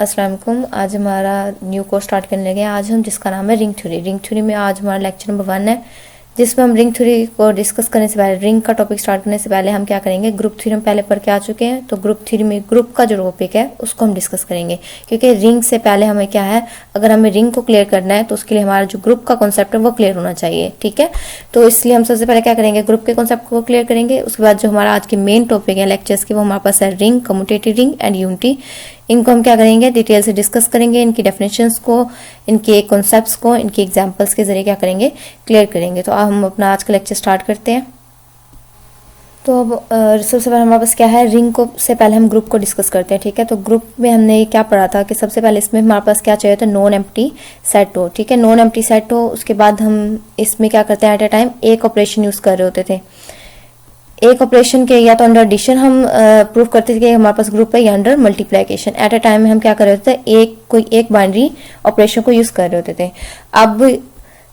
अस्सलाम वालेकुम। आज हमारा न्यू कोर्स स्टार्ट करने लगे। आज हम जिसका नाम है रिंग थ्योरी। रिंग थ्योरी में आज हमारा लेक्चर नंबर 1 है, जिसमें हम रिंग थ्योरी को डिस्कस करने से पहले, रिंग का टॉपिक स्टार्ट करने से पहले हम क्या करेंगे, ग्रुप थ्योरी हम पहले पढ़ के आ चुके हैं, तो ग्रुप थ्योरी में ग्रुप का जो टॉपिक है उसको हम डिस्कस करेंगे। क्योंकि रिंग से पहले हमें क्या है, अगर हमें रिंग को क्लियर करना है तो उसके लिए हमारा जो ग्रुप का कॉन्सेप्ट है वो क्लियर होना चाहिए। ठीक है, तो इसलिए हम सबसे पहले क्या करेंगे, ग्रुप के कॉन्सेप्ट को क्लियर करेंगे। उसके बाद जो हमारा आज की मेन टॉपिक है लेक्चर्स की, वो हमारे पास है ring, commutative ring and unity. इनको हम क्या करेंगे, डिटेल से डिस्कस करेंगे, इनकी डेफिनेशंस को, इनके कॉन्सेप्ट्स को, इनके एग्जांपल्स के जरिए क्या करेंगे, क्लियर करेंगे। तो अब हम अपना आज का लेक्चर स्टार्ट करते हैं। तो अब सबसे पहले हमारे पास क्या है, रिंग को से पहले हम ग्रुप को डिस्कस करते हैं। ठीक है, तो ग्रुप में हमने क्या पढ़ा था कि सबसे पहले इसमें हमारे पास क्या चाहिए था, नॉन एम्प्टी सेट हो। ठीक है, नॉन एम्प्टी सेट हो। उसके बाद हम इसमें क्या करते हैं, एट ए टाइम एक ऑपरेशन यूज कर रहे होते थे। एक ऑपरेशन के या तो अंडर एडिशन हम प्रूव करते थे कि हमारे पास ग्रुप है, या under multiplication. At a time में हम क्या कर रहे होते थे, एक बाइनरी ऑपरेशन को यूज कर रहे होते थे। अब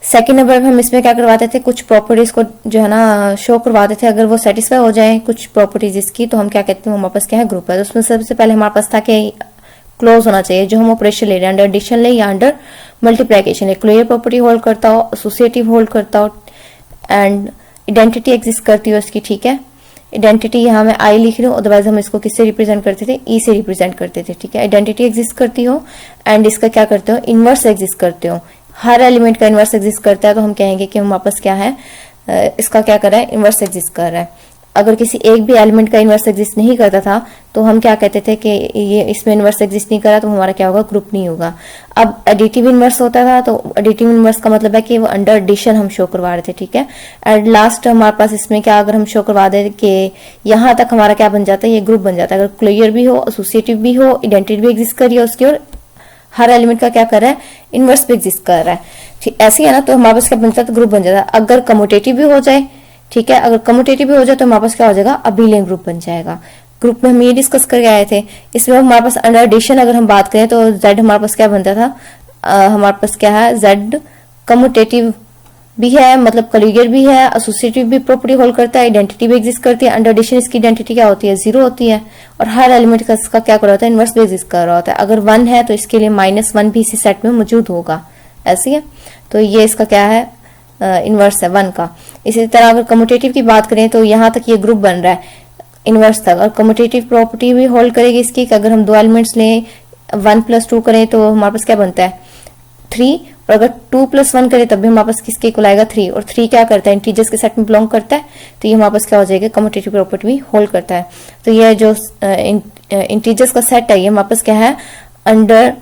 सेकेंड नंबर पे हम इसमें क्या करवाते थे, कुछ प्रॉपर्टीज को जो है ना शो करवाते थे। अगर वो सेटिस्फाई हो जाए कुछ प्रॉपर्टीज इसकी, तो हम क्या कहते हैं, हमारे पास क्या है, ग्रुप है। तो उसमें सबसे पहले हमारे पास था कि क्लोज होना चाहिए, जो हम ऑपरेशन ले रहे हैं, अंडर एडिशन ले या अंडर मल्टीप्लिकेशन ले, क्लियर प्रॉपर्टी होल्ड करता हो, एसोसिएटिव होल्ड करता हो, एंड आइडेंटिटी एग्जिस्ट करती हो इसकी। ठीक है, आइडेंटिटी यहाँ मैं आई लिख रही हूँ, अदरवाइज हम इसको किससे रिप्रेजेंट करते थे, ई से रिप्रेजेंट करते थे। ठीक है, आइडेंटिटी एग्जिस्ट करती हो, एंड इसका क्या करते हो, इनवर्स एग्जिस्ट करते हो। हर एलिमेंट का इनवर्स एग्जिस्ट करता है, तो हम कहेंगे कि हम वापस क्या है, इसका क्या कर रहा है, इनवर्स एग्जिस्ट कर रहा है। अगर किसी एक भी एलिमेंट का इनवर्स एग्जिस्ट नहीं करता था, तो हम क्या कहते थे कि ये इसमें इनवर्स एग्जिस्ट नहीं करा, तो हमारा क्या होगा, ग्रुप नहीं होगा। अब एडिटिव इनवर्स होता था, तो एडिटिव इनवर्स का मतलब है कि वो अंडर एडिशन हम शो करवा रहे थे। ठीक है, एंड लास्ट हमारे पास इसमें क्या, अगर हम शो करवा दे कि यहाँ तक हमारा क्या बन जाता है, ये ग्रुप बन जाता है। अगर क्लियर भी हो, एसोसिएटिव भी हो, आइडेंटिटी भी एग्जिस्ट करिए उसकी, और हर एलिमेंट का क्या कर रहा है, इनवर्स भी एग्जिस्ट कर रहा है। ठीक ऐसे ही है ना, तो हमारे पास क्या बन जाता है, ग्रुप बन जाता है। अगर कम्यूटेटिव भी हो जाए, ठीक है, अगर कम्यूटेटिव भी हो जाए, तो हमारे पास क्या हो जाएगा, अबेलियन ग्रुप बन जाएगा। ग्रुप में हम ये डिस्कस करके आए थे। इसमें हमारे पास अंडर एडिशन अगर हम बात करें, तो जेड हमारे पास क्या बनता था, हमारे पास क्या है, जेड कम्यूटेटिव भी है, मतलब क्लियर भी है, एसोसिएटिव भी प्रॉपर्टी होल्ड करता है, आइडेंटिटी भी एग्जिस्ट करती है। अंडर एडिशन इसकी आइडेंटिटी क्या होती है, 0 होती है, और हर एलिमेंट का इसका क्या कर रहा होता है, इनवर्स भी एग्जिस्ट कर रहा होता है। अगर 1 है तो इसके लिए -1 भी इसी सेट में मौजूद होगा। ऐसी है, तो ये इसका क्या है, इनवर्स है 1 का। इसी तरह अगर कम्यूटेटिव की बात करें, तो यहाँ तक ये ग्रुप बन रहा है इनवर्स तक, और कम्यूटेटिव प्रॉपर्टी भी होल्ड करेगी इसकी कि अगर हम दो एलिमेंट्स लें, 1 + 2 करें, तो हमारे पास क्या बनता है, 3, और अगर 2 + 1 करें तब भी हमारे पास किसके इक्वल आएगा, 3, और 3 क्या करता है, इंटीजर्स के सेट में बिलोंग करता है, तो ये हमारे पास क्या हो जाएगा, कम्यूटेटिव प्रॉपर्टी भी होल्ड करता है। तो ये जो इंटीजर्स का सेट है, ये हमारे पास क्या है, अंडर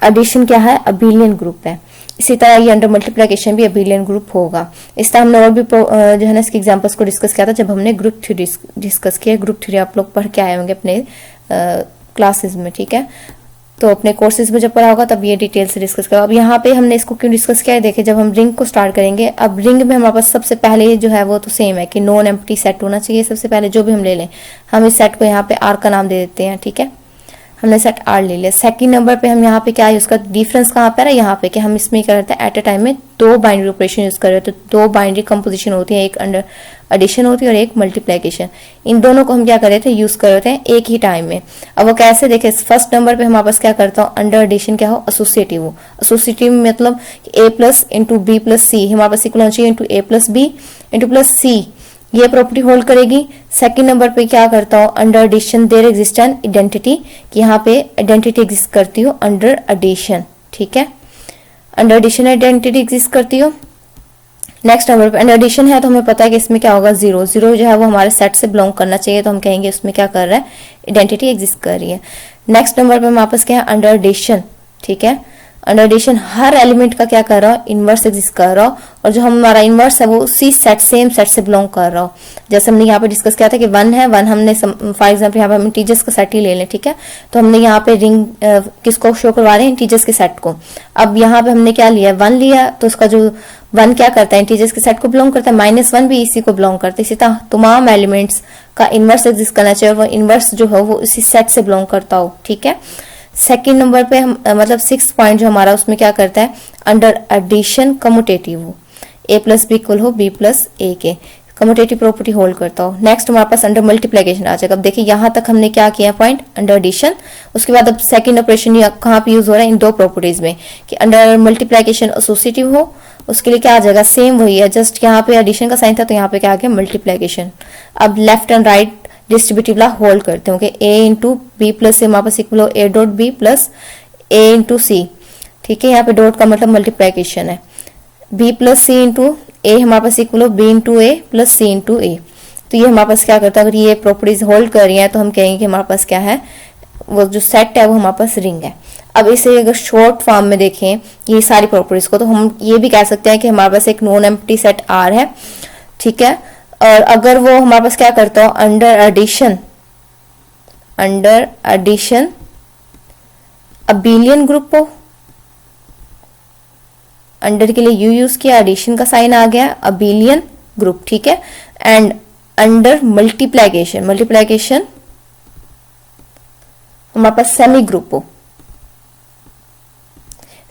एडिशन क्या है, अबेलियन ग्रुप है। इसी तरह ये अंडर मल्टीप्लिकेशन भी अबेलियन ग्रुप होगा। इस तरह हमने और भी जो है ना इसके एग्जांपल्स को डिस्कस किया था जब हमने ग्रुप थ्योरी डिस्कस किया। ग्रुप थ्योरी आप लोग पढ़ के आए होंगे अपने क्लासेस में। ठीक है, तो अपने कोर्सेज में जब पढ़ा होगा तब ये डिटेल से डिस्कस करो। अब यहाँ पे हमने इसको क्यों डिस्कस किया है, देखिए जब हम रिंग को स्टार्ट करेंगे, अब रिंग में हमारे पास सबसे पहले जो है वो तो सेम है कि नॉन एम्प्टी सेट होना चाहिए। सबसे पहले जो भी हम ले लें, हम इस सेट को यहाँ पे आर का नाम दे देते हैं। ठीक है, हमने सेट आर ले लिया। सेकंड नंबर पे हम यहाँ पे क्या है, उसका डिफरेंस कहाँ पे है, यहाँ पे कि हम इसमें क्या करते हैं, एट अ टाइम में 2 बाइनरी ऑपरेशन यूज कर रहे हैं। तो 2 बाइनरी कंपोजिशन होती है, एक अंडर एडिशन होती है और एक मल्टीप्लिकेशन। इन दोनों को हम क्या कर रहे थे, यूज कर रहे थे एक ही टाइम में। अब वो कैसे, देखे फर्स्ट नंबर पे हमारे पास क्या करता हूँ, अंडर एडिशन क्या हो, एसोसिएटिव हो। एसोसिएटिव मतलब a + × b + c हमारे पास इक्वल होना चाहिए × a + b × +c, ये प्रॉपर्टी होल्ड करेगी। सेकंड नंबर पे क्या करता हूँ, under addition there exist an identity, कि यहाँ पे आइडेंटिटी एग्जिस्ट करती हो अंडर एडिशन। ठीक है, अंडर एडिशन आइडेंटिटी एग्जिस्ट करती हो। नेक्स्ट नंबर पे अंडर एडिशन है, तो हमें पता है कि इसमें क्या होगा, 0 0 जो है वो हमारे सेट से बिलोंग करना चाहिए, तो हम कहेंगे उसमें क्या कर रहा है, आइडेंटिटी एग्जिस्ट कर रही है। नेक्स्ट नंबर पे वापस क्या है, अंडर एडिशन। ठीक है, अंडर एडिशन हर एलिमेंट का क्या कर रहा हो, इनवर्स एग्जिस्ट कर रहा हो, और जो हमारा इनवर्स है वो उसी सेट, सेम सेट से बिलोंग कर रहा हो। जैसे हमने यहाँ पे डिस्कस किया था कि 1 है, 1 हमने फॉर एग्जांपल यहाँ पे हम इंटीजर्स का सेट ही ले लें। ठीक है, तो हमने यहाँ पे रिंग किसको शो करवा रहे हैं, इंटीजर्स के सेट को। अब यहाँ पे हमने क्या लिया, 1 लिया, तो उसका जो 1 क्या करता है, इंटीजर्स के सेट को बिलोंग करता है, -1 भी इसी को बिलोंग करता है। इसी तरह तमाम एलिमेंट्स का इनवर्स एग्जिस्ट करना चाहिए, और वो इनवर्स जो है वो इसी सेट से बिलोंग करता हो। ठीक है, सेकेंड नंबर पे हम मतलब 6th पॉइंट जो हमारा उसमें क्या करता है, अंडर एडिशन कम्यूटेटिव हो, a + b = b + a के। कम्यूटेटिव प्रॉपर्टी होल्ड करता हो। नेक्स्ट हमारे पास अंडर मल्टीप्लिकेशन आ जाएगा। अब देखिए यहाँ तक हमने क्या किया पॉइंट, अंडर एडिशन। उसके बाद अब सेकंड ऑपरेशन कहाँ पे यूज हो रहा है, इन दो प्रॉपर्टीज में, कि अंडर मल्टीप्लिकेशन एसोसिएटिव हो, उसके लिए क्या आ जाएगा, सेम वही है, जस्ट यहाँ पे एडिशन का साइन था तो यहाँ पे क्या आ गया, मल्टीप्लिकेशन। अब left and right distributive law hold करते हैं, ए इंटू बी प्लस हमारे पास इक्वल हो A dot B plus A into C. ठीक है, यहाँ पे डॉट का मतलब मल्टीप्लिकेशन है। B plus C into A हमारे पास इक्वल हो B into A plus C into A. तो ये हमारे पास क्या करता है, अगर ये प्रॉपर्टीज होल्ड कर रही है तो हम कहेंगे कि हमारे पास क्या है, वो जो सेट है वो हमारे पास रिंग है। अब इसे अगर शॉर्ट फॉर्म में देखें ये सारी प्रॉपर्टीज को, तो हम ये भी कह सकते हैं कि हमारे पास एक नॉन एम्प्टी सेट आर है। ठीक है, और अगर वो हमारे पास क्या करता हो, अंडर एडिशन अबेलियन ग्रुप हो, अंडर के लिए यू यूज किया, एडिशन का साइन आ गया, अबेलियन ग्रुप। ठीक है, एंड अंडर मल्टीप्लिकेशन हमारे पास सेमी ग्रुप हो।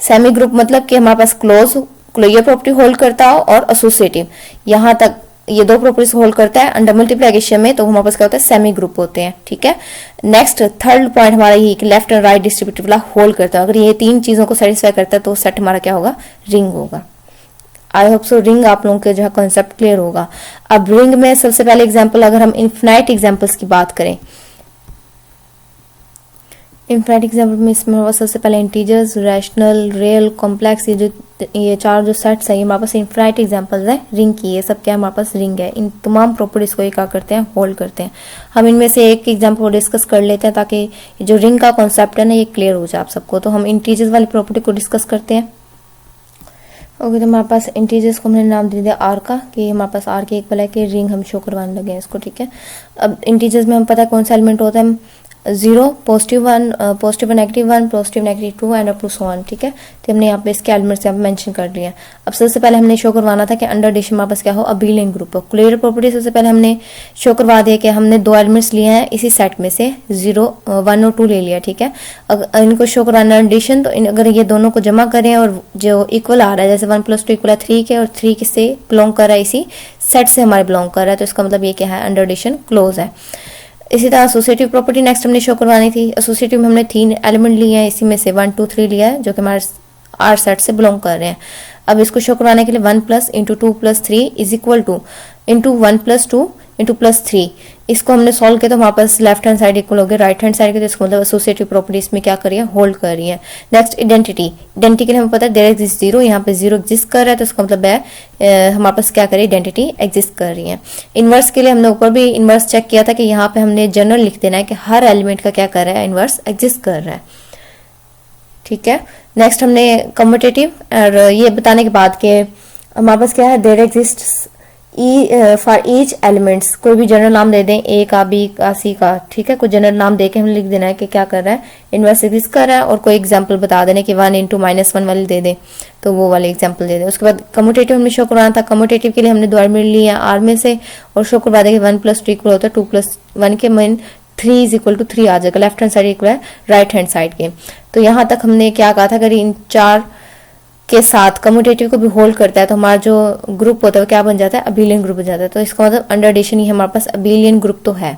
सेमी ग्रुप मतलब कि हमारे पास क्लोजर प्रॉपर्टी होल्ड करता हो और एसोसिएटिव, यहां तक ये दो प्रॉपर्टीज होल्ड करता है। अंडर मल्टीप्लिकेशन में तो हमारे पास क्या होता है, सेमी ग्रुप होते हैं। ठीक है, नेक्स्ट थर्ड पॉइंट हमारा ये कि left and right distributive law hold करता है। अगर ये तीन चीजों को सेटिस्फाई करता है तो सेट हमारा क्या होगा, रिंग होगा। आई होप सो रिंग आप लोगों के जो है कॉन्सेप्ट क्लियर होगा। अब रिंग में सबसे पहले एग्जाम्पल, अगर हम इन्फिनाइट एग्जाम्पल्स की बात करें, इन्फिनाइट एग्जाम्पल में इसमें सबसे पहले इंटीजर्स, रैशनल, रियल, कॉम्प्लेक्स, ये चार जो सेट्स है ये हमारे पास इन्फिनाइट एग्जाम्पल्स है रिंग की। ये सब क्या है, हमारे पास रिंग है। इन तमाम प्रॉपर्टीज को ये क्या करते हैं, होल्ड करते हैं। हम इनमें से एक एग्जाम्पल को डिस्कस कर लेते हैं ताकि जो रिंग का कॉन्सेप्ट है ना ये क्लियर हो जाए आप सबको। तो हम इंटीजर्स वाली प्रॉपर्टी को डिस्कस करते हैं। ओके, तो हमारे पास इंटीजर्स को हमने नाम दे दिया आर का, कि हमारे पास आर के इक्वल है कि रिंग हम शो करवाने लगे हैं इसको। ठीक है, अब इंटीजर्स में हम पता है कौन सा एलिमेंट होता है, 0, +1, -1, +2 and up to so on. ठीक है, तो हमने यहाँ पे इसके एलिमेंट्स यहाँ पे मेंशन कर दिए हैं। अब सबसे पहले हमने शो करवाना था कि अंडर एडिशन हमारे पास क्या हो, अबेलियन ग्रुप हो। क्लियर प्रॉपर्टी सबसे पहले हमने शो करवा दिया कि हमने दो एलिमेंट्स लिए हैं इसी सेट में से, 0, 1 और 2 ले लिया। ठीक है, अगर इनको शो करवाना एडिशन, तो अगर ये दोनों को जमा करें और जो इक्वल आ रहा है, जैसे 1 + 2 इक्वल है 3 के, और 3 किससे बिलोंग कर रहा है, इसी सेट से हमारे बिलोंग कर रहा है, तो इसका मतलब ये क्या है, अंडर एडिशन क्लोज है। इसी तरह एसोसिएटिव प्रॉपर्टी नेक्स्ट हमने शो करवानी थी। एसोसिएटिव में हमने 3 एलिमेंट लिए हैं, इसी में से 1, 2, 3 लिया है जो कि हमारे आर सेट से बिलोंग कर रहे हैं। अब इसको शो करवाने के लिए 1 + × 2 + 3 इज इक्वल टू इंटू 1 + 2 × +3, इसको हमने सॉल्व किया तो हमारे पास लेफ्ट हैंड साइड इक्वल हो गया राइट हैंड साइड के, तो इसको मतलब एसोसिएटिव प्रॉपर्टी इसमें क्या कर रही है, होल्ड कर रही है। नेक्स्ट आइडेंटिटी के लिए हमें पता है देयर एग्जिस्ट 0, यहाँ पे 0 एग्जिस्ट कर रहा है, तो इसका मतलब है हमारे पास क्या करिए, आइडेंटिटी एग्जिस्ट कर रही है। इनवर्स के लिए हमने ऊपर भी इनवर्स चेक किया था कि यहाँ पे हमने जनरल लिख देना है कि हर एलिमेंट का क्या कर रहा है, इनवर्स एग्जिस्ट कर रहा है। ठीक है, नेक्स्ट हमने कम्यूटेटिव, और ये बताने के बाद कि हमारे पास क्या है, there exist for each elements, कोई भी जनरल नाम दे दें, ए का, बी का, सी का। ठीक है, कोई जनरल नाम देके हमें लिख देना है कि क्या कर रहा है, इनवर्स एग्जिस्ट कर रहा है, और कोई एग्जांपल बता देने कि 1 × -1 वाली दे दें, तो वो वाले एग्जांपल दे दें। उसके बाद कम्यूटेटिव हमने शो करवाना था। कम्यूटेटिव के लिए हमने दो एलिमेंट लिए हैं आर में से, और शो करवा दें कि 1 + 2 इक्वल होता है 2 + 1 के, मीन 3 इज इक्वल टू 3 आ जाएगा, लेफ्ट हैंड साइड इक्वल है राइट हैंड साइड के। तो यहाँ तक हमने क्या कहा था, अगर इन चार के साथ कम्यूटेटिव को भी होल्ड करता है तो हमारा जो ग्रुप होता है वो क्या बन जाता है, अबेलियन ग्रुप बन जाता है। तो इसका मतलब अंडर एडिशन ही हमारे पास अबेलियन ग्रुप तो है।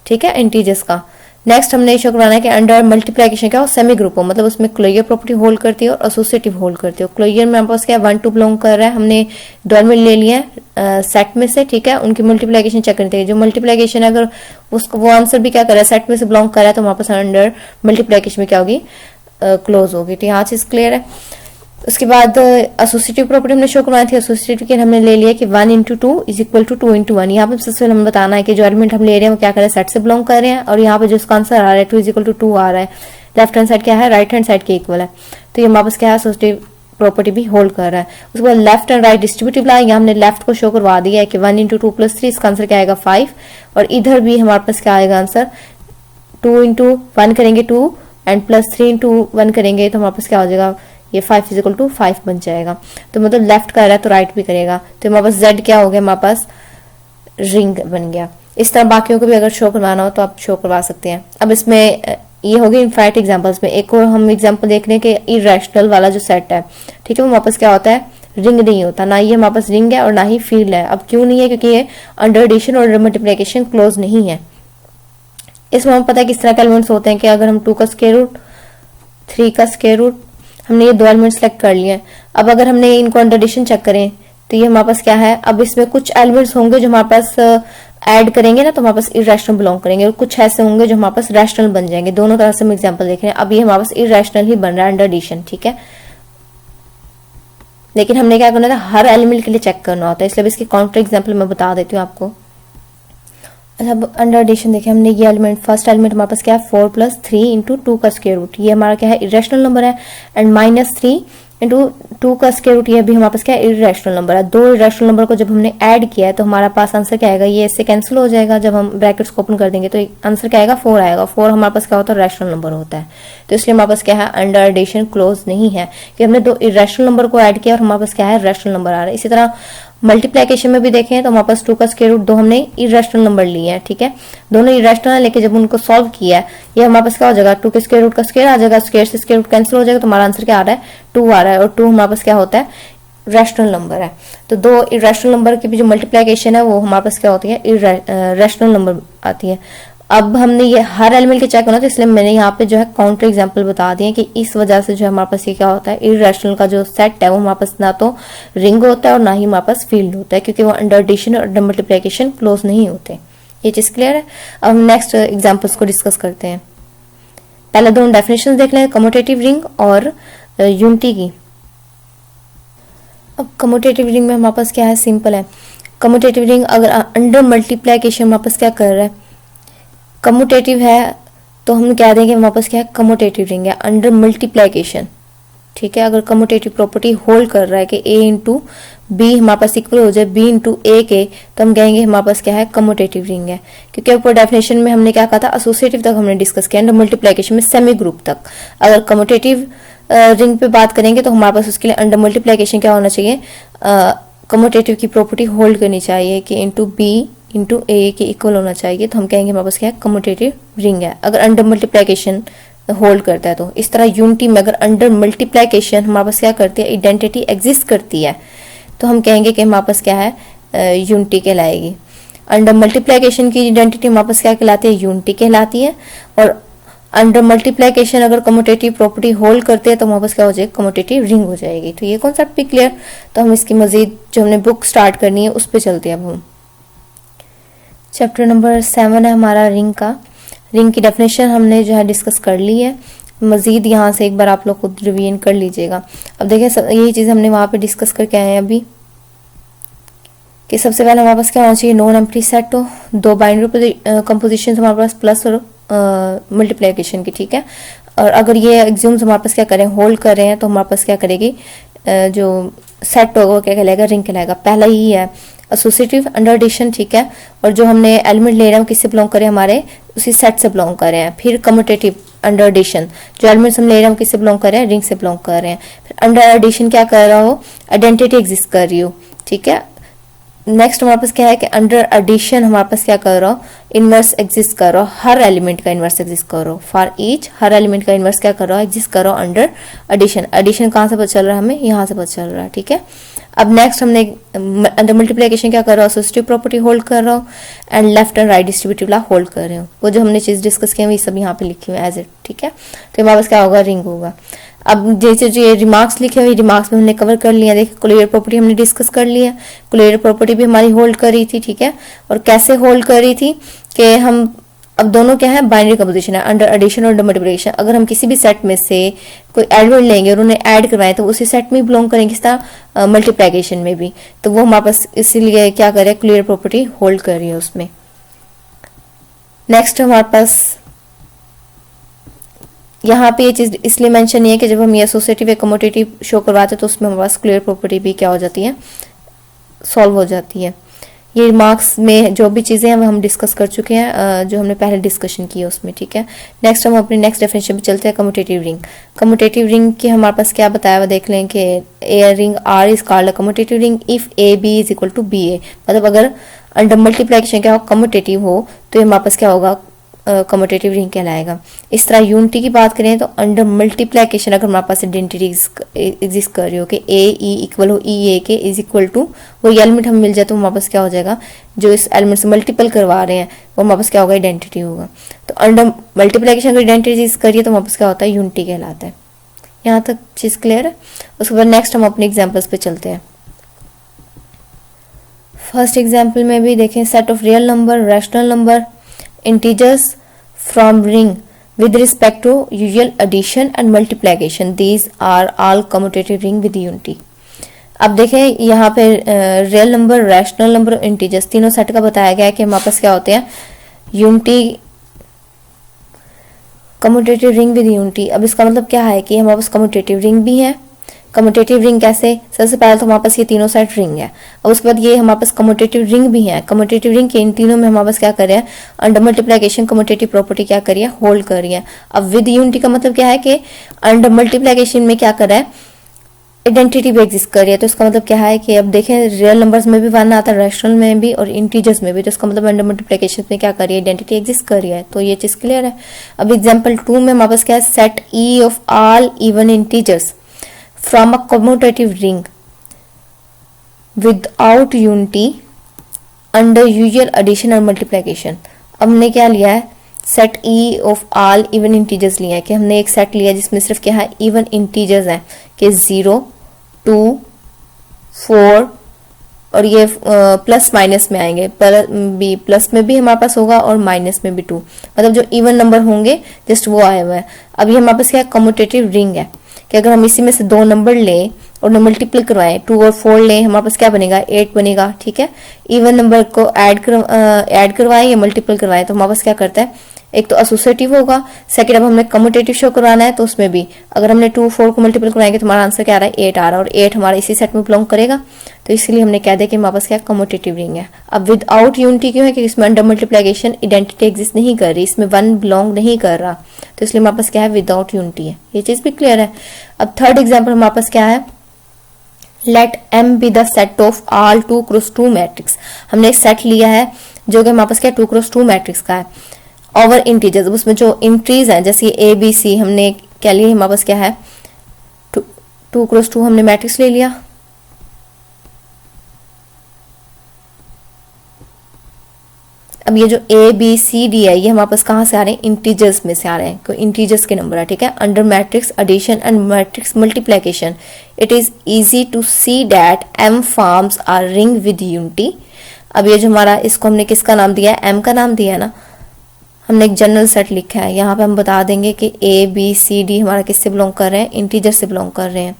ठीक है, इंटीजर्स का। नेक्स्ट हमने शो करवाना है कि अंडर मल्टीप्लिकेशन क्या हो, सेमी ग्रुप हो, मतलब उसमें क्लोजर प्रॉपर्टी होल्ड करती है और एसोसिएटिव होल्ड करती है। क्लोजर में हमारे पास क्या 1, 2 बिलोंग कर रहा है, हमने दो एलिमेंट ले लिए हैं सेट में से। ठीक है, उनकी मल्टीप्लिकेशन चेक करनी चाहिए, जो मल्टीप्लिकेशन अगर उसको वो आंसर भी क्या कर रहा है, सेट में से बिलोंग कर रहा है, तो हमारे पास अंडर मल्टीप्लिकेशन में क्या होगी, क्लोज होगी। तो यहाँ चीज क्लियर है। उसके बाद एसोसिएटिव प्रॉपर्टी हमने शो करवाई थी। एसोसिएटिव के हमने ले लिया कि 1 × 2 इज इक्वल टू 2 × 1। यहाँ पे सबसे पहले हमें बताना है कि जो एलिमेंट हम ले रहे हैं वो क्या कर रहे हैं, सेट से बिलोंग कर रहे हैं, और यहाँ पे जो इसका आंसर आ रहा है 2 इज इक्वल टू 2 आ रहा है, लेफ्ट हैंड साइड क्या है, राइट हैंड साइड के इक्वल है, तो ये हमारे पास क्या है, एसोसिएटिव प्रॉपर्टी भी होल्ड कर रहा है। उसके बाद left and right distributive line, यहाँ हमने लेफ्ट को शो करवा दिया है कि 1 × 2 + 3, इसका आंसर क्या आएगा 5, और इधर भी हमारे पास क्या आएगा आंसर, 2 × 1 करेंगे 2 एंड +3 × 1 करेंगे तो हमारे पास क्या हो जाएगा, ये 5 इज इक्वल टू 5 बन जाएगा। तो मतलब लेफ्ट कर रहा है तो राइट भी करेगा, तो हमारे पास Z क्या हो गया, हमारे पास रिंग बन गया। इस तरह बाकियों को भी अगर शो करवाना हो तो आप शो करवा सकते हैं। अब इसमें ये हो गई इनफाइनाइट एग्जांपल्स में। एक और हम एग्जांपल देख रहे हैं कि इरेशनल वाला जो सेट है, ठीक है, वो वापस क्या होता है, रिंग नहीं होता, ना ये हमारे पास रिंग है और ना ही फील्ड है। अब क्यों नहीं है? क्योंकि ये अंडर एडिशन और अंडर मल्टीप्लिकेशन क्लोज नहीं है। इसमें हमें पता है किस तरह के एलिमेंट्स होते हैं कि अगर हम 2 का स्क्वायर रूट, 3 का स्क्वायर रूट, हमने ये 2 एलिमेंट सेलेक्ट कर लिए। अब अगर हमने इनको अंडर एडिशन चेक करें तो ये हमारे पास क्या है, अब इसमें कुछ एलिमेंट्स होंगे जो हमारे पास ऐड करेंगे ना तो हमारे पास इरेशनल बिलोंग करेंगे, और कुछ ऐसे होंगे जो हमारे पास रैशनल बन जाएंगे। दोनों तरह से हम एग्जांपल देख रहे हैं। अब ये हमारे पास इरेशनल ही बन रहा है अंडर एडिशन, ठीक है। लेकिन हमने क्या करना था, हर एलिमेंट के लिए चेक करना होता है, इसलिए इसकी काउंटर एग्जांपल मैं बता देती हूँ आपको। अच्छा, अब अंडर एडिशन देखिए, हमने ये एलिमेंट, फर्स्ट एलिमेंट हमारे पास क्या है 4 + 3 × 2 का स्क्वायर रूट, ये हमारा क्या है इरेशनल नंबर है। एंड -3 × 2 का स्क्वायर रूट, ये भी हमारे पास क्या है इरेशनल नंबर है। 2 इरेशनल नंबर को जब हमने ऐड किया है तो हमारे पास आंसर क्या आएगा, ये इससे कैंसिल हो जाएगा। जब हम ब्रैकेट्स को ओपन कर देंगे तो आंसर क्या आएगा 4 आएगा। 4 हमारे पास क्या होता है रैशनल नंबर होता है, तो इसलिए हमारे पास क्या है अंडर एडिशन क्लोज नहीं है कि हमने 2 इरेशनल नंबर को ऐड किया और हमारे पास क्या है रैशनल नंबर आ रहा है। इसी तरह मल्टीप्लिकेशन में भी देखें तो हमारे पास 2 का स्क्वायर रूट 2 हमने इरेशनल नंबर लिए हैं, ठीक है। दोनों इरेशनल है, लेकिन जब उनको सॉल्व किया है ये हमारे पास क्या हो जाएगा 2 के स्क्वायर रूट का स्क्वायर आ जाएगा, स्क्वायर से स्क्वायर रूट कैंसिल हो जाएगा, तो हमारा आंसर क्या आ रहा है 2 आ रहा है। और 2 हमारे पास क्या होता है रैशनल नंबर है। तो 2 इरेशनल नंबर की भी जो मल्टीप्लिकेशन है वो हमारे पास क्या होती है रैशनल नंबर आती है। अब हमने ये हर एलिमेंट के चेक करना, तो इसलिए मैंने यहाँ पे जो है काउंटर एग्जांपल बता दिए कि इस वजह से जो है हमारे पास ये क्या होता है इरेशनल का जो सेट है वो हमारे पास ना तो रिंग होता है और ना ही हमारे पास फील्ड होता है, क्योंकि वो अंडर एडिशन और अंडर मल्टीप्लिकेशन क्लोज नहीं होते। ये चीज क्लियर है। अब हम नेक्स्ट एग्जाम्पल्स को डिस्कस करते हैं। पहले दोनों डेफिनेशन देख लें, कम्यूटेटिव रिंग और यूनिटी की। अब कम्यूटेटिव रिंग में हमारे पास क्या है, सिंपल है। कम्यूटेटिव रिंग अगर अंडर मल्टीप्लिकेशन हमारे पास क्या कर रहा है, कम्यूटेटिव है, तो हम कह देंगे हमारे पास क्या है कम्यूटेटिव रिंग है अंडर मल्टीप्लिकेशन, ठीक है। अगर कम्यूटेटिव प्रॉपर्टी होल्ड कर रहा है कि a × b हमारे पास इक्वल हो जाए b × a के, तो हम कहेंगे हमारे पास क्या है कम्यूटेटिव रिंग है। क्योंकि ऊपर डेफिनेशन में हमने क्या कहा था, एसोसिएटिव तक हमने डिस्कस किया, अंडर मल्टीप्लिकेशन में सेमी ग्रुप तक। अगर कम्यूटेटिव रिंग पे बात करेंगे तो हमारे पास उसके लिए अंडर मल्टीप्लिकेशन क्या होना चाहिए, कम्यूटेटिव की प्रॉपर्टी होल्ड करनी चाहिए कि × b × a के इक्वल होना चाहिए, तो हम कहेंगे हमारे पास क्या है कम्यूटेटिव रिंग है अगर अंडर मल्टीप्लिकेशन होल्ड करता है। तो इस तरह यूनिटी में अगर अंडर मल्टीप्लिकेशन हमारे पास क्या करती है आइडेंटिटी एग्जिस्ट करती है, तो हम कहेंगे कि हमारे पास क्या है यूनिटी कहलाएगी। अंडर मल्टीप्लिकेशन की आइडेंटिटी हमारे पास क्या कहलाती है यूनिटी कहलाती है। और अंडर मल्टीप्लिकेशन अगर कम्यूटेटिव प्रॉपर्टी होल्ड करते हैं तो हमारे पास क्या हो जाएगी कम्यूटेटिव रिंग हो जाएगी। तो ये कॉन्सेप्ट भी क्लियर। तो हम इसकी मजीद जो हमने बुक स्टार्ट करनी है उस पर चलते हैं। अब हम चैप्टर नंबर 7 है हमारा रिंग का। रिंग की डेफिनेशन हमने जो है डिस्कस कर ली है, मजीद यहाँ से एक बार आप लोग खुद रिवीजन कर लीजिएगा। अब देखिए यही चीज हमने वहां पे डिस्कस करके आए हैं अभी कि सबसे पहले हमारे पास क्या होना चाहिए नॉन एम्प्टी सेट हो, 2 बाइनरी कंपोजिशन हमारे पास प्लस और मल्टीप्लिकेशन की, ठीक है। और अगर ये एग्ज्यूम्स हमारे पास क्या करें होल्ड कर रहे हैं तो हमारे पास क्या करेगी जो सेट होगा क्या कहलाएगा रिंग कहलाएगा। पहला ही है एसोसिएटिव अंडर एडिशन, ठीक है। और जो हमने एलिमेंट ले रहे हैं किससे बिलोंग करें हमारे उसी सेट से बिलोंग कर रहे हैं। फिर कम्यूटेटिव अंडर एडिशन, जो एलिमेंट्स हम ले रहे हैं किससे बिलोंग कर रहे हैं रिंग से बिलोंग कर रहे हैं। फिर अंडर एडिशन क्या कर रहा हो आइडेंटिटी एग्जिस्ट कर रही हो, ठीक है। नेक्स्ट हमारे पास क्या है कि अंडर एडिशन हमारे पास क्या कर रहा हो इनवर्स एग्जिस्ट कर रहा हो, हर एलिमेंट का इनवर्स एग्जिस्ट कर रहा हो। फॉर ईच हर एलिमेंट का इनवर्स क्या कर रहा हो एग्जिस्ट कर रहा हो अंडर एडिशन। एडिशन कहाँ से पता चल रहा है हमें यहाँ से पता चल रहा है, ठीक है। अब नेक्स्ट हमने अंडर मल्टीप्लिकेशन क्या कर रहा हो एसोसिएटिव प्रॉपर्टी होल्ड कर रहा हो and left and right distributive law hold कर रहे हो। वो जो हमने चीज डिस्कस की है सब यहाँ पे लिखी हुई है एज इट, ठीक है। तो हमारे पास क्या होगा रिंग होगा। अब जैसे जो ये रिमार्क्स लिखे हुए रिमार्क्स में हमने कवर कर लिया, देखिए कोलेरियर प्रॉपर्टी हमने डिस्कस कर लिया। कोलेरियर प्रॉपर्टी भी हमारी होल्ड कर रही थी, ठीक है। और कैसे होल्ड कर रही थी कि हम अब दोनों क्या है बाइनरी कंपोजिशन है अंडर एडिशन और अंडर मल्टीप्लिकेशन। अगर हम किसी भी सेट में से कोई एलिमेंट लेंगे और उन्हें ऐड करवाएं तो उसी सेट में बिलोंग करेंगे किस तरह मल्टीप्लिकेशन में भी, तो वो हमारे पास इसीलिए क्या करे क्लियर प्रॉपर्टी होल्ड कर रही है उसमें। नेक्स्ट हमारे पास यहाँ पे ये चीज इसलिए मेंशन नहीं है कि जब हम ये एसोसिएटिव या कम्यूटेटिव शो करवाते हैं तो उसमें हमारे पास क्लियर प्रॉपर्टी भी क्या हो जाती है सॉल्व हो जाती है। ये मार्क्स में जो भी चीजें हैं वो हम डिस्कस कर चुके हैं जो हमने पहले डिस्कशन की है उसमें, ठीक है। नेक्स्ट हम अपनी नेक्स्ट डेफिनेशन पे चलते हैं कम्यूटेटिव रिंग। कम्यूटेटिव रिंग की हमारे पास क्या बताया हुआ देख लें कि a ring R is called a commutative ring if A B is equal to B A. मतलब अगर अंडर मल्टीप्लिकेशन क्या हो कम्यूटेटिव हो तो हमारे पास क्या होगा कम्यूटेटिव रिंग कहलाएगा। इस तरह यूनिटी की बात करें तो अंडर मल्टीप्लिकेशन अगर हमारे पास आइडेंटिटी एग्जिस्ट कर रही हो कि ए ई इक्वल हो ई ए के इज इक्वल टू वो एलिमेंट हमें मिल जाए तो हमारे पास क्या हो जाएगा, जो इस एलिमेंट से मल्टीपल करवा रहे हैं वो हमारे पास क्या होगा, आइडेंटिटी होगा। तो अंडर मल्टीप्लिकेशन अगर आइडेंटिटी एग्जिस्ट करिए तो हमारे पास क्या होता है, यूनिटी कहलाता है। यहाँ तक चीज क्लियर है। उसके बाद नेक्स्ट हम अपने एग्जाम्पल्स पे चलते हैं। फर्स्ट एग्जाम्पल में भी देखें, set of real number, rational number, integers from ring with respect to usual addition and multiplication, these are all commutative ring with unity। अब देखें यहाँ पे रियल नंबर, रैशनल नंबर और इंटीजर्स तीनों सेट का बताया गया है कि हमारे पास क्या होते हैं, unity, commutative ring with unity. अब इसका मतलब क्या है कि हमारे पास कम्यूटेटिव रिंग भी है। कम्यूटेटिव रिंग कैसे, सबसे पहले तो हमारे पास ये तीनों सेट रिंग है और उसके बाद ये हमारे पास कम्यूटेटिव रिंग भी है। कम्यूटेटिव रिंग के इन तीनों में हमारे पास क्या कर रहे हैं, अंडर मल्टीप्लिकेशन कम्यूटेटिव प्रॉपर्टी क्या कर रही है, होल्ड कर रही है। अब विद यूनिटी का मतलब क्या है कि अंडर मल्टीप्लिकेशन में क्या कर रहा है, आइडेंटिटी भी एग्जिस्ट कर रही है। तो इसका मतलब क्या है कि अब देखें रियल नंबर्स में भी वन आता है, रैशनल में भी और इंटीजर्स में भी, तो इसका मतलब अंडर मल्टीप्लिकेशन में क्या कर रही है, आइडेंटिटी एग्जिस्ट कर रही है। तो ये चीज क्लियर है। अब एग्जाम्पल 2 में हमारे पास क्या है, set E of all even integers from a commutative ring without unity under usual addition और multiplication। अब हमने क्या लिया है, set E of all even integers लिया है कि हमने एक सेट लिया जिसमें सिर्फ क्या है, इवन इंटीजर्स हैं कि 0, 2, 4 और ये प्लस माइनस में आएंगे, प्लस में भी हमारे पास होगा और माइनस में भी 2, मतलब जो इवन नंबर होंगे जस्ट वो आए हुए हैं। अब ये हमारे पास क्या कम्यूटेटिव रिंग है कि अगर हम इसी में से दो नंबर लें और उन्हें मल्टीपल करवाएं, 2 और 4 लें, हमारे पास क्या बनेगा, 8 बनेगा। ठीक है, इवन नंबर को ऐड करवाएं या मल्टीपल करवाएं तो हमारे पास क्या करता है, एक तो एसोसिएटिव होगा, सेकंड अब हमने कम्यूटेटिव शो करवाना है तो उसमें भी अगर हमने 2 4 को मल्टीपल करवाएंगे तो हमारा आंसर क्या आ रहा है, 8 आ रहा है और 8 हमारा इसी सेट में बिलोंग करेगा। तो इसलिए हमने कह दिया कि हमारे पास क्या कम्यूटेटिव रिंग है। अब विदाउट यूनिटी क्यों है, कि इसमें अंडर मल्टीप्लिकेशन आइडेंटिटी एग्जिस्ट नहीं कर रही, इसमें 1 बिलोंग नहीं कर रहा, तो इसलिए हमारे पास क्या है, विदाउट यूनिटी है। ये चीज भी क्लियर है। अब थर्ड एग्जाम्पल हमारे पास क्या है, let M be the set of all 2 cross 2 matrix. हमने एक सेट लिया है जो कि हमारे पास क्या 2 क्रॉस 2 मैट्रिक्स का है ओवर इंटीजर्स। उसमें जो इंट्रीज है जैसे ए बी सी हमने क्या लिया, हमारे पास क्या है 2 क्रॉस 2 हमने मैट्रिक्स ले लिया। अब ये जो ए बी सी डी है ये हमारे पास कहाँ से आ रहे हैं, इंटीजर्स में से आ रहे हैं, कोई इंटीजर्स के नंबर है। ठीक है, under matrix addition and matrix multiplication it is easy to see that M forms are ring with unity. अब ये जो हमारा, इसको हमने किसका नाम दिया है, एम का नाम दिया है ना, हमने एक जनरल सेट लिखा है। यहाँ पे हम बता देंगे कि ए बी सी डी हमारा किससे बिलोंग कर रहे हैं, इंटीजर से बिलोंग कर रहे हैं।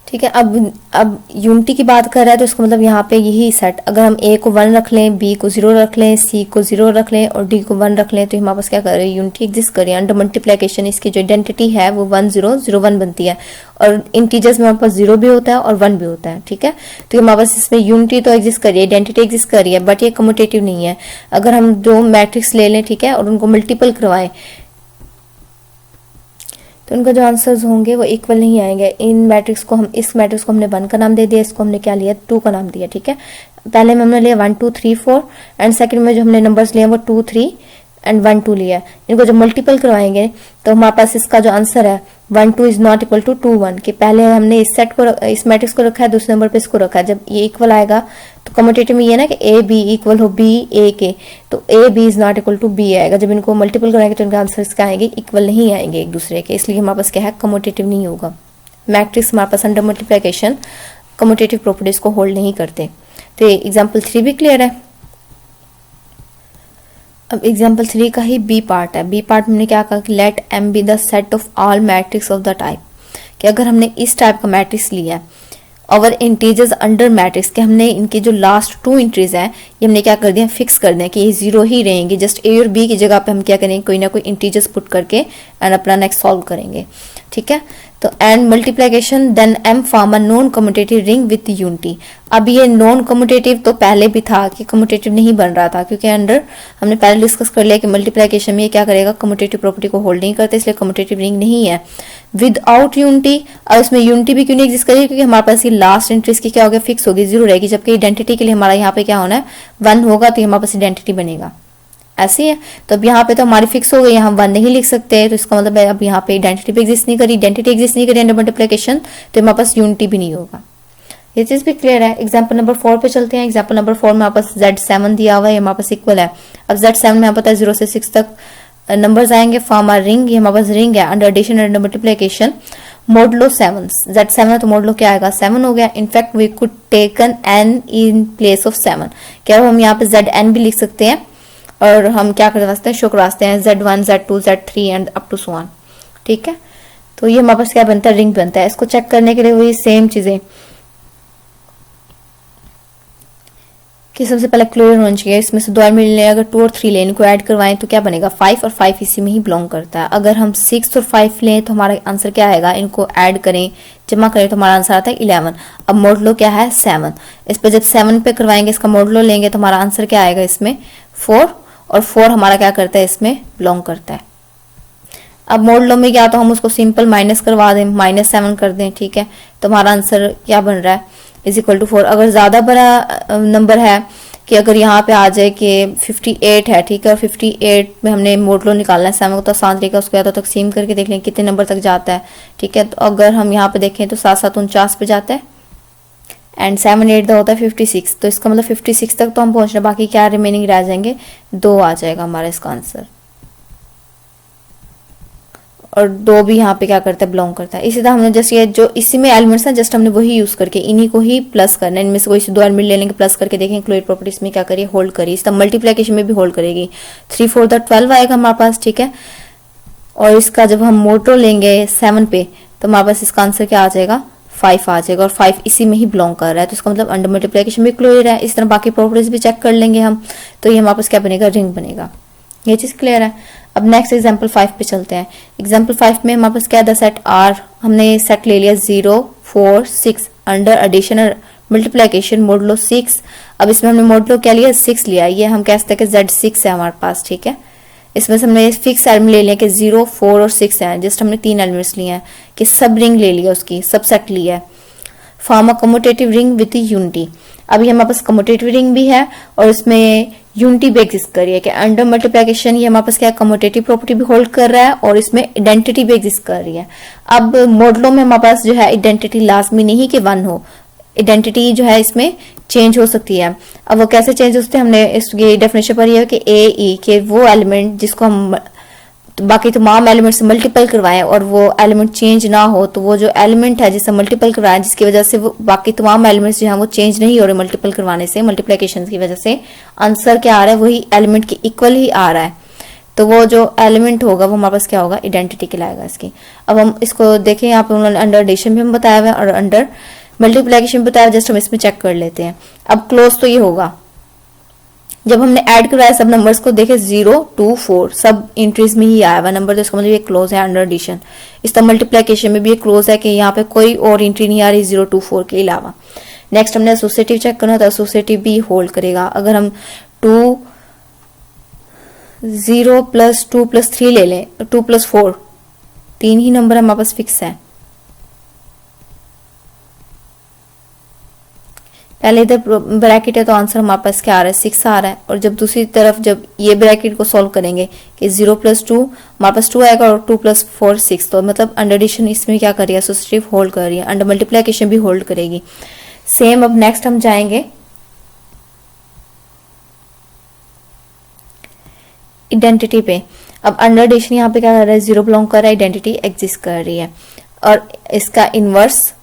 ठीक है, अब यूनिटी की बात कर रहा है तो इसका मतलब यहाँ पे यही सेट, अगर हम ए को 1 रख लें, बी को 0 रख लें, सी को 0 रख लें और डी को 1 रख लें तो हमारे पास क्या कर रहे हैं, यूनिटी एग्जिस्ट कर रही है। अंडर मल्टीप्लिकेशन इसकी जो आइडेंटिटी है वो 1 0 0 1 बनती है और इंटीजर्स में हमारे पास 0 भी होता है और 1 भी होता है। ठीक है, तो हमारे पास इसमें यूनिटी तो एग्जिस्ट कर रही है, आइडेंटिटी एग्जिस्ट कर रही है, बट ये कम्यूटेटिव नहीं है। अगर हम 2 मैट्रिक्स ले लें, ठीक है, और उनको मल्टीपल करवाएं तो उनका जो आंसर्स होंगे वो इक्वल नहीं आएंगे। इन मैट्रिक्स को हम, इस मैट्रिक्स को हमने 1 का नाम दे दिया, इसको हमने क्या लिया, 2 का नाम दिया। ठीक है, पहले में हमने लिया 1 2 3 4 एंड सेकंड में जो हमने नंबर्स लिए वो 2 3 एंड 1 2 लिया। इनको जब मल्टीपल करवाएंगे तो हमारे पास इसका जो आंसर है 1 2 इज नॉट इक्वल टू 2 1, कि पहले हमने इस सेट को, इस मैट्रिक्स को रखा है, दूसरे नंबर पे इसको रखा है। जब ये इक्वल आएगा तो कम्यूटेटिव में ये ना कि ए बी इक्वल हो बी ए के, तो A B is not equal to B आएगा। जब इनको मल्टीपल कराएंगे तो इनके आंसर क्या आएंगे, इक्वल नहीं आएंगे एक दूसरे के, इसलिए हमारे पास क्या है, कम्यूटेटिव नहीं होगा। मैट्रिक्स हमारे पास अंडर मल्टीप्लिकेशन कम्यूटेटिव प्रॉपर्टीज को होल्ड नहीं करते। तो एग्जाम्पल 3 भी क्लियर है। अब एग्जाम्पल 3 का ही बी पार्ट है। बी पार्ट में हमने क्या कहा कि let M be the set of all matrix of the type, कि अगर हमने इस टाइप का मैट्रिक्स लिया है और इंटीजर्स अंडर मैट्रिक्स के, हमने इनकी जो लास्ट 2 इंट्रीज है ये हमने क्या कर दिया, फिक्स कर दिया कि ये 0 ही रहेंगे। जस्ट ए और बी की जगह पे हम क्या करेंगे, कोई ना कोई इंटीजर्स पुट करके एंड अपना नेक्स्ट सॉल्व करेंगे। ठीक है, तो and multiplication then M form a non commutative ring with unity. अब ये नॉन कम्यूटेटिव तो पहले भी था कि कम्यूटेटिव नहीं बन रहा था, क्योंकि अंडर हमने पहले डिस्कस कर लिया कि मल्टीप्लिकेशन में ये क्या करेगा, कम्यूटेटिव प्रॉपर्टी को होल्ड नहीं करते, इसलिए कम्यूटेटिव रिंग नहीं है। विदाउट यूनिटी, और इसमें यूनिटी भी क्यों नहीं एग्जिस्ट करेगी, क्योंकि हमारे पास ये लास्ट इंट्रीज की क्या होगी, फिक्स होगी, 0 रहेगी। जबकि आइडेंटिटी के लिए हमारा यहाँ पे क्या होना है, 1 होगा, तो हमारे पास आइडेंटिटी बनेगा। ऐसे ही है। तो अब यहाँ पे तो हमारी फिक्स हो गई, हम 1 नहीं लिख सकते, तो इसका मतलब है अब यहाँ पे आइडेंटिटी भी एग्जिस्ट नहीं करी, आइडेंटिटी एग्जिस्ट नहीं करी अंडर मल्टीप्लिकेशन, तो हमारे पास यूनिटी भी नहीं होगा। ये चीज भी क्लियर है। एग्जाम्पल नंबर 4 पे चलते हैं। एग्जाम्पल नंबर 4 में हमारे पास Z7 दिया हुआ है, हमारे पास इक्वल है। अब Z7 में हमें पता है 0 से 6 तक नंबर्स आएंगे, फॉर्म आर रिंग, ये हमारे पास रिंग है अंडर एडिशन अंडर मल्टीप्लिकेशन मोडलो 7, Z7 है तो मोडलो क्या आएगा 7 हो गया। In fact we could taken n in place of 7, क्या हम यहाँ पे Zn भी लिख सकते हैं, और हम क्या कर सकते हैं, शो करवा सकते हैं Z1 Z2 Z3 and up to so on. ठीक है, तो ये हमारे पास क्या बनता है, रिंग बनता है। इसको चेक करने के लिए वही सेम चीजें कि सबसे पहले क्लोरीन होना चाहिए, इसमें से 2 एलिमेंट ले, अगर 2 और 3 ले, इनको ऐड करवाएं तो क्या बनेगा 5, और 5 इसी में ही बिलोंग करता है। अगर हम 6 और 5 लें तो हमारा आंसर क्या आएगा, इनको ऐड करें जमा करें तो हमारा आंसर आता है 11। अब मोडलो क्या है 7, इस पर जब 7 पे करवाएंगे, इसका मोडलो लेंगे तो हमारा आंसर क्या आएगा इसमें 4, और 4 हमारा क्या करता है इसमें बिलोंग करता है। अब मोडलो में क्या, तो हम उसको सिंपल माइनस करवा दें, -7 कर दें, ठीक है, तो हमारा आंसर क्या बन रहा है इज इक्वल टू 4। अगर ज्यादा बड़ा नंबर है कि अगर यहाँ पे आ जाए कि 58 है, ठीक है, और 58 में हमने मोडलो निकालना है 7 को, तो आसान तरीका उसको या तो तकसीम करके देख लें कितने नंबर तक जाता है। ठीक है, तो अगर हम यहाँ पे देखें तो 7 7 49 पे जाता है, एंड 7 8 होता है 56, तो इसका मतलब 56 तक तो हम पहुंच रहे, बाकी क्या रिमेनिंग रह जाएंगे 2 आ जाएगा हमारा इसका आंसर, और 2 भी यहाँ पे क्या करता है बिलोंग करता है। इसी तरह हमने जस्ट ये जो इसी में एलिमेंट्स हैं जस्ट हमने वही यूज करके इन्हीं को ही प्लस करना है, इनमें से कोई 2 एलिमेंट ले लेंगे प्लस करके देखें क्लोरीड प्रॉपर्टीज में क्या करिए होल्ड करिए, इस तरह मल्टीप्लिकेशन में भी होल्ड करेगी। 3 4 12 आएगा हमारे पास, ठीक है, और इसका जब हम मोटो लेंगे 7 पे तो हमारे पास इसका आंसर क्या आ जाएगा 5 आ जाएगा, और 5 इसी में ही बिलोंग कर रहा है, तो इसका मतलब अंडर मल्टीप्लिकेशन भी क्लोरीड है। इस तरह बाकी प्रॉपर्टीज भी चेक कर लेंगे हम, तो ये हमारे पास क्या बनेगा रिंग बनेगा। ये चीज क्लियर है। अब नेक्स्ट एग्जांपल 5 पे चलते हैं। एग्जांपल 5 में हमारे पास क्या है, सेट R, हमने सेट ले लिया 0 4 6 अंडर एडिशन और मल्टीप्लिकेशन मोडलो 6। अब इसमें हमने मोडलो क्या लिया 6 लिया, ये हम कह सकते हैं कि Z6 है हमारे पास, ठीक है। इसमें से हमने फिक्स एलिमेंट ले लिया कि 0 4 और 6 है, जस्ट हमने 3 एलिमेंट्स लिए हैं कि सब रिंग ले लिया, उसकी सबसेट लिया है, form a commutative ring with unity. अभी हमारे पास कम्यूटेटिव रिंग भी है और इसमें यूनिटी भी एग्जिस्ट कर रही है कि अंडर मल्टीप्लिकेशन ये हमारे पास क्या कम्यूटेटिव प्रॉपर्टी भी होल्ड कर रहा है और इसमें आइडेंटिटी भी एग्जिस्ट कर रही है। अब मॉडलों में हमारे पास जो है आइडेंटिटी लाजमी नहीं कि 1 हो, आइडेंटिटी जो है इसमें चेंज हो सकती है। अब वो कैसे चेंज हो सकती है, हमने इसकी डेफिनेशन पर यह है कि ए ई के वो एलिमेंट जिसको हम बाकी तमाम एलिमेंट से मल्टीपल करवाएं और वो एलिमेंट चेंज ना हो, तो वो जो एलिमेंट है जिसे मल्टीपल करवाएं जिसकी वजह से वो बाकी तमाम एलिमेंट्स जो हैं वो चेंज नहीं हो रहे मल्टीपल करवाने से, मल्टीप्लिकेशन की वजह से आंसर क्या आ रहा है वही एलिमेंट के इक्वल ही आ रहा है, तो वो जो एलिमेंट होगा वो हमारे पास क्या होगा आइडेंटिटी कहलाएगा इसकी। अब हम इसको देखें, यहाँ पे उन्होंने अंडर एडिशन भी हम बताया हुआ है और अंडर मल्टीप्लिकेशन भी बताया, जस्ट हम इसमें चेक कर लेते हैं। अब क्लोज तो ये होगा जब हमने ऐड करवाया सब नंबर्स को, देखे 0 2 4 सब एंट्रीज में ही आया हुआ नंबर, तो इसका मतलब ये क्लोज है अंडर एडिशन। इस तरह मल्टीप्लिकेशन में भी ये क्लोज है कि यहाँ पे कोई और एंट्री नहीं आ रही 0 2 4 के अलावा। नेक्स्ट हमने एसोसिएटिव चेक करना, तो एसोसिएटिव भी होल्ड करेगा। अगर हम 2 0 प्लस 2 प्लस 3 ले लें, 2 प्लस 4 3 ही नंबर हमारे पास फिक्स है। पहले इधर ब्रैकेट है तो आंसर हमारे पास क्या आ रहा है 6 आ रहा है, और जब दूसरी तरफ जब ये ब्रैकेट को सॉल्व करेंगे कि 0 प्लस 2 हमारे पास 2 आएगा और 2 प्लस 4 6, तो मतलब अंडर एडिशन इसमें क्या कर रही है एसोसिएटिव होल्ड कर रही है, अंडर मल्टीप्लिकेशन भी होल्ड करेगी। सेम अब नेक्स्ट हम जाएंगे आइडेंटिटी पे। अब अंडर एडिशन यहाँ पे क्या कर रहा है 0 बिलोंग कर रहा है, आइडेंटिटी एग्जिस्ट कर रही है, और इसका इनवर्स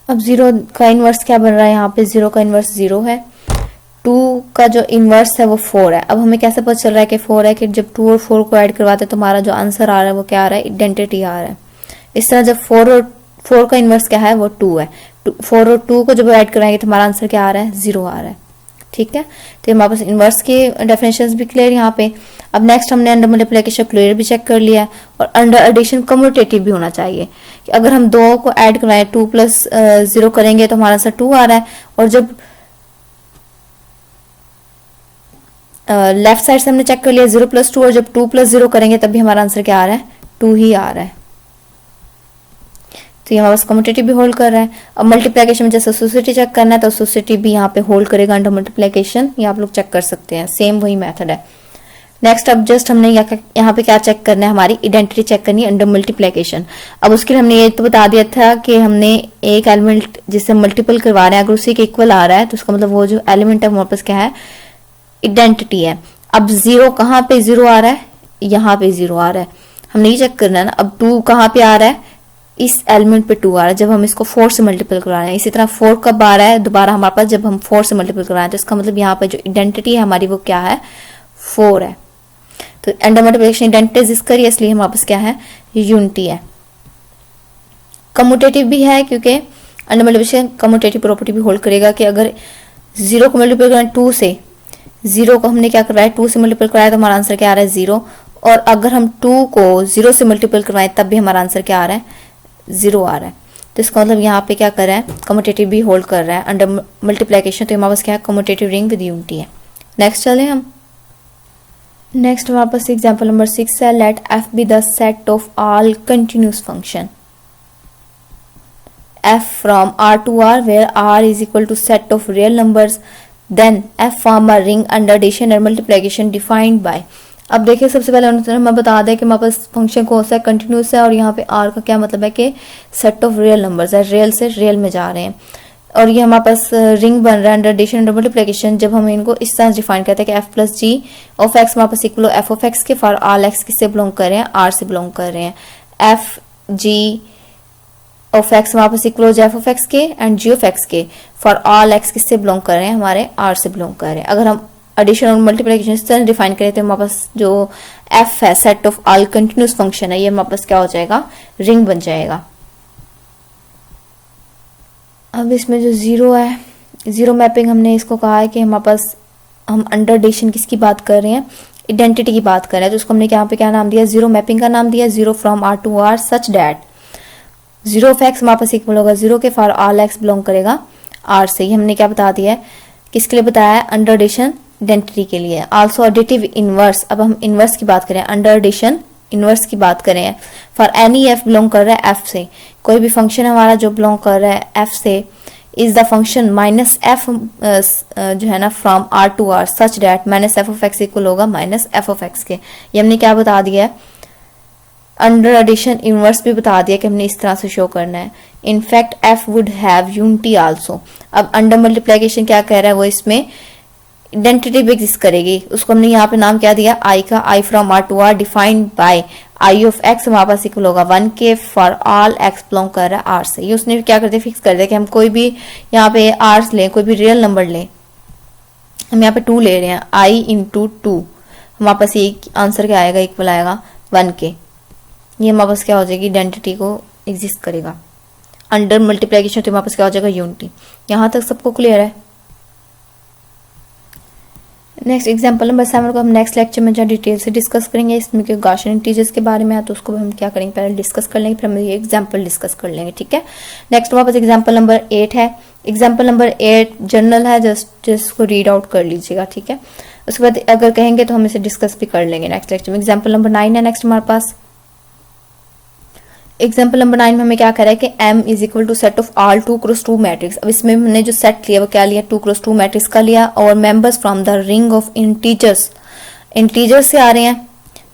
अब 0 का इनवर्स क्या बन रहा है, यहाँ पे 0 का इनवर्स 0 है, 2 का जो इनवर्स है वो 4 है। अब हमें कैसे पता चल रहा है कि 4 है कि जब 2 और 4 को ऐड करवाते हैं तो हमारा जो आंसर आ रहा है वो क्या आ रहा है आइडेंटिटी आ रहा है। इस तरह जब 4 और 4 का इनवर्स क्या है वो 2 है, 4 और 2 को जब ऐड करवाएंगे तो हमारा आंसर क्या आ रहा है 0 आ रहा है, ठीक है। तो हमारे पास इनवर्स की डेफिनेशंस भी क्लियर यहाँ पे। अब नेक्स्ट हमने अंडर मल्टीप्लिकेशन क्लियर भी चेक कर लिया है, और अंडर एडिशन कम्यूटेटिव भी होना चाहिए कि अगर हम 2 को ऐड करवाएं 2 प्लस 0 करेंगे तो हमारा आंसर 2 आ रहा है, और जब लेफ्ट साइड से हमने चेक कर लिया 0 प्लस 2, और जब 2 प्लस 0 करेंगे तब भी हमारा आंसर क्या आ रहा है 2 ही आ रहा है। तो ये हमारे पास कम्यूटेटिव भी होल्ड कर रहा है। अब मल्टीप्लिकेशन में जैसे सोसाइटी चेक करना है तो सोसाइटी भी यहाँ पे होल्ड करेगा अंडर मल्टीप्लिकेशन, ये आप लोग चेक कर सकते हैं, सेम वही मेथड है। नेक्स्ट अब जस्ट हमने यहाँ पे क्या चेक करना है, हमारी आइडेंटिटी चेक करनी है अंडर मल्टीप्लिकेशन। अब उसके लिए हमने ये तो बता दिया था कि हमने एक एलिमेंट जिससे मल्टीपल करवा रहे हैं अगर उसी के इक्वल आ रहा है तो उसका मतलब वो जो एलिमेंट है हमारे पास क्या है, आइडेंटिटी है। अब 0 कहाँ पे 0 आ रहा है, यहाँ पे 0 आ रहा है, हमने ये चेक करना है ना। अब 2 कहाँ पे आ रहा है, इस एलिमेंट पे 2 आ रहा है जब हम इसको 4 से मल्टीपल करवा रहे हैं। इसी तरह 4 कब आ रहा है दोबारा हमारे पास, जब हम 4 से मल्टीपल करवा रहे हैं। तो इसका मतलब यहाँ पे जो आइडेंटिटी है हमारी वो क्या है, 4 है। तो अंडर मल्टीप्लिकेशन आइडेंटिटी एग्जिस्ट करी है, इसलिए हमारे पास क्या है, यूनिटी है। कम्यूटेटिव भी है क्योंकि अंडर मल्टीप्लिकेशन कम्यूटेटिव प्रॉपर्टी भी होल्ड करेगा कि अगर 0 को मल्टीपल करें 2 से, 0 को हमने क्या करवाया 2 से मल्टीपल कराया तो हमारा आंसर क्या आ रहा है 0, और अगर हम 2 को 0 से मल्टीपल करवाएं तब भी हमारा आंसर क्या आ रहा है, 0 आ रहा है। तो इसका मतलब यहाँ पे क्या कर रहा है, कम्यूटेटिव भी होल्ड कर रहा है अंडर मल्टीप्लिकेशन। तो हमारे पास क्या है, कम्यूटेटिव रिंग विद यूनिटी है। नेक्स्ट चले हम, नेक्स्ट हमारे पास एग्जाम्पल नंबर 6 है, let f be the set of all continuous function f from R to R where R is equal to set of real numbers, then f form a ring under addition and multiplication defined by। अब देखिए सबसे पहले उन्होंने मैं बता दें कि हमारे पास फंक्शन कौन सा है, कंटिन्यूस है, और यहाँ पे R का क्या मतलब है कि सेट ऑफ रियल नंबर्स है, रियल से रियल में जा रहे हैं, और ये हमारे पास रिंग बन रहा है अंडर एडिशन अंडर मल्टीप्लिकेशन। जब हम इनको इस तरह डिफाइन करते हैं कि f plus G of x हमारे पास इक्वल एफ ऑफ एक्स के फॉर ऑल एक्स किससे बिलोंग कर रहे हैं, R से बिलोंग कर रहे हैं। एफ जी ऑफ एक्स हमारे पास इक्वल एफ ऑफ एक्स के एंड जी ऑफ एक्स के फॉर ऑल एक्स किससे बिलोंग कर रहे हैं, हमारे R से बिलोंग कर रहे हैं। अगर हम एडिशन और मल्टीप्लिकेशन इस तरह डिफाइन करें तो हमारे पास जो f है set of all continuous function है, ये हमारे पास क्या हो जाएगा, रिंग बन जाएगा। अब इसमें जो 0 है, 0 मैपिंग हमने इसको कहा है कि हमारे पास हम अंडर एडिशन किसकी बात कर रहे हैं, आइडेंटिटी की बात कर रहे हैं। तो उसको हमने यहाँ पे क्या नाम दिया, 0 मैपिंग का नाम दिया, 0 from R to R such that 0 of x हमारे पास इक्वल होगा 0 के फॉर ऑल एक्स बिलोंग करेगा R से। ये हमने क्या बता दिया है, किसके लिए बताया है, अंडर एडिशन आइडेंटिटी के लिए। आल्सो एडिटिव इनवर्स, अब हम इनवर्स की बात करें, अंडर एडिशन इनवर्स की बात करें, फॉर एनी एफ बिलोंग कर रहा है एफ से, कोई भी फंक्शन हमारा जो बिलोंग कर रहा है एफ से, is the function minus F जो है ना from R to R such that minus F of x equal होगा माइनस एफ ऑफ एक्स के। ये हमने क्या बता दिया है, अंडर एडिशन इनवर्स भी बता दिया कि हमने इस तरह से शो करना है। In fact F would have unity also. अब अंडर मल्टीप्लिकेशन क्या कह रहा है, वो इसमें आइडेंटिटी भी एग्जिस्ट करेगी, उसको हमने यहाँ पे नाम क्या दिया, आई का, I from R to R defined by I of x हमारे पास इक्वल होगा 1 के फॉर ऑल एक्स बिलोंग कर रहा है R से। ये उसने क्या कर दिया, फिक्स कर दिया कि हम कोई भी यहाँ पे R लें, कोई भी रियल नंबर लें, हम यहाँ पे 2 ले रहे हैं, आई इंटू 2 हमारे पास ये आंसर क्या आएगा, इक्वल आएगा 1 के। ये हमारे पास क्या हो जाएगी, आइडेंटिटी को एग्जिस्ट करेगा। अंडर मल्टीप्लिकेशन तो हमारे पास क्या हो जाएगा, यूनिटी। यहाँ तक सबको क्लियर है। नेक्स्ट एग्जांपल नंबर 7 को हम नेक्स्ट लेक्चर में जहाँ डिटेल से डिस्कस करेंगे। इसमें क्योंकि गॉसियन इंटीजर्स के बारे में है तो उसको हम क्या करेंगे, पहले डिस्कस कर लेंगे, फिर हम ये एग्जांपल डिस्कस कर लेंगे, ठीक है। नेक्स्ट हमारे पास एग्जांपल नंबर 8 है। एग्जांपल नंबर 8 जनरल है, जस्ट इसको रीड आउट कर लीजिएगा, ठीक है। उसके बाद अगर कहेंगे तो हम इसे डिस्कस भी कर लेंगे नेक्स्ट लेक्चर में। एग्जाम्पल नंबर 9 है नेक्स्ट हमारे पास। एग्जाम्पल नंबर 9 में हमें क्या करा है कि m is equal to set of all 2 cross 2 matrix. अब इसमें हमने जो सेट लिया वो क्या लिया, 2 क्रॉस 2 मैट्रिक्स का लिया, और members from the ring of integers, integers से आ रहे हैं।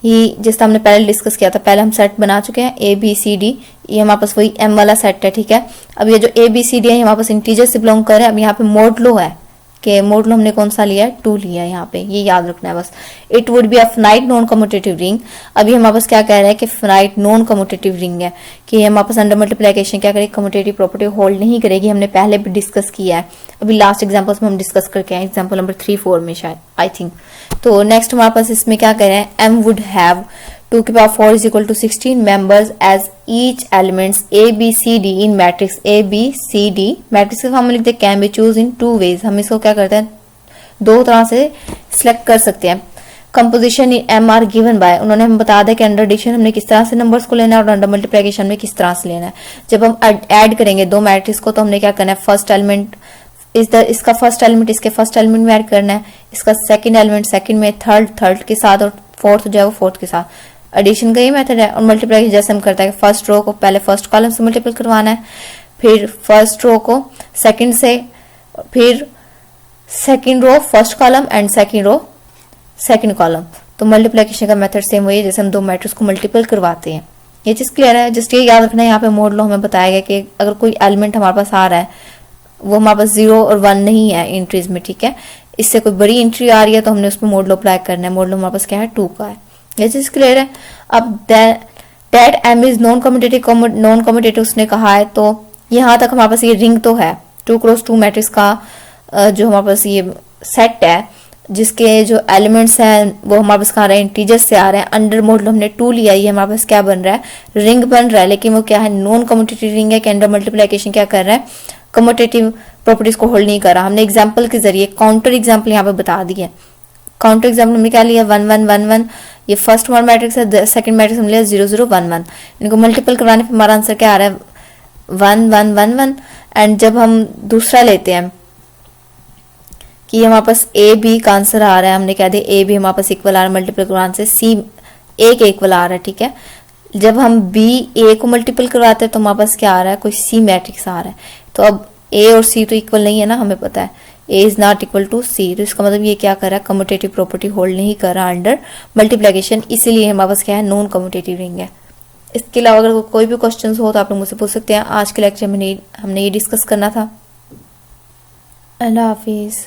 ये जिसका हमने पहले डिस्कस किया था, पहले हम सेट बना चुके हैं A B C D, ये हमारे पास वही m वाला सेट है, ठीक है। अब ये जो A B C D है हमारे पास इंटीजर से बिलोंग कर रहे हैं। अब यहाँ पे मोडलो है कि मोडलो हमने कौन सा लिया है, 2 लिया है यहाँ पे, ये याद रखना है बस। It would be a finite non commutative ring. अभी हमारे पास क्या कह रहा है कि फिनाइट नॉन कम्यूटेटिव रिंग है, कि हमारे पास अंडर मल्टीप्लिकेशन क्या करेगी, कम्यूटेटिव प्रॉपर्टी होल्ड नहीं करेगी। हमने पहले भी डिस्कस किया है, अभी लास्ट एग्जाम्पल्स में हम डिस्कस करके आए, एग्जाम्पल नंबर 3-4 में शायद, आई थिंक। तो नेक्स्ट हमारे पास इसमें क्या कह रहे हैं, एम वुड हैव 2 की power 4 is equal to 16 members as each elements A B C D in matrix A B C D. Matrix का फॉर्म लिख दे, can be choose in 2 ways. हम इसको क्या करते हैं, 2 तरह से सिलेक्ट कर सकते हैं। Composition in M are given by, उन्होंने हम बता दें कि अंडर एडिशन हमने किस तरह से नंबर्स को लेना है और अंडर मल्टीप्लिकेशन में किस तरह से लेना है। जब हम ऐड करेंगे 2 मैट्रिक्स को तो हमने क्या करना है, फर्स्ट एलिमेंट इसका फर्स्ट एलिमेंट इसके फर्स्ट एलिमेंट में ऐड करना है, इसका सेकंड एलिमेंट सेकंड में, थर्ड के साथ, और फोर्थ जो है वो फोर्थ के साथ। एडिशन का ये मेथड है। और मल्टीप्लाई जैसे हम करते हैं कि फर्स्ट रो को पहले फर्स्ट कॉलम से मल्टीपल करवाना है, फिर फर्स्ट रो को सेकंड से, फिर second row first column and second row second column. तो मल्टीप्लिकेशन का मेथड सेम वही है जैसे हम दो मैट्रिक्स को मल्टीपल करवाते हैं। ये चीज क्लियर है। जस्ट ये याद रखना है, यहाँ पे मोड लो हमें बताया गया कि अगर कोई एलिमेंट हमारे पास आ रहा है वो हमारे पास 0 और 1 नहीं है एंट्रीज में, ठीक है, इससे कोई बड़ी एंट्री आ रही है तो हमने उसमें मोड लो अप्लाई करना है। मोड लो हमारे पास क्या है 2 का है। ये चीज क्लियर है। अब that M is non commutative उसने कहा है, तो यहाँ तक हमारे पास ये रिंग तो है 2x2 मैट्रिक्स का जो हमारे पास ये सेट है जिसके जो एलिमेंट्स हैं वो हमारे पास कहाँ रहे हैं, इंटीजर्स से आ रहे हैं। अंडर मॉडल हमने 2 लिया, ये हमारे पास क्या बन रहा है, रिंग बन रहा है। लेकिन वो क्या है, नॉन कम्यूटेटिव रिंग है कि अंडर मल्टीप्लिकेशन क्या कर रहा है, कम्यूटेटिव प्रॉपर्टीज को होल्ड नहीं कर रहा। हमने एग्जाम्पल के जरिए काउंटर एग्जाम्पल यहाँ पे बता दिया। काउंटर एग्जाम्पल हमने क्या लिया 1 1 1 1, ये फर्स्ट वन मैट्रिक्स है, सेकंड मैट्रिक्स हमने लिया 0 0 1 1। इनको मल्टीपल करवाने पर हमारा आंसर क्या आ रहा है 1 1 1 1। एंड जब हम दूसरा लेते हैं कि हमारे पास ए बी का आंसर आ रहा है, हमने कह दिया ए बी हमारे पास इक्वल आ रहा है, मल्टीपल करवाने से सी ए के इक्वल आ रहा है, ठीक है। जब हम बी ए को मल्टीपल करवाते हैं तो हमारे पास क्या आ रहा है, कोई सी मैट्रिक्स आ रहा है। तो अब ए और सी तो इक्वल नहीं है ना, हमें पता है ए इज नॉट इक्वल टू सी। तो इसका मतलब ये क्या कर रहा है, कम्यूटेटिव प्रॉपर्टी होल्ड नहीं कर रहा अंडर मल्टीप्लिकेशन, इसीलिए हमारे पास क्या है, नॉन कम्यूटेटिव रिंग है। इसके अलावा अगर कोई भी क्वेश्चन हो तो आप लोग मुझसे पूछ सकते हैं। आज के लेक्चर में हमने ये डिस्कस करना था। अल्लाह हाफिज।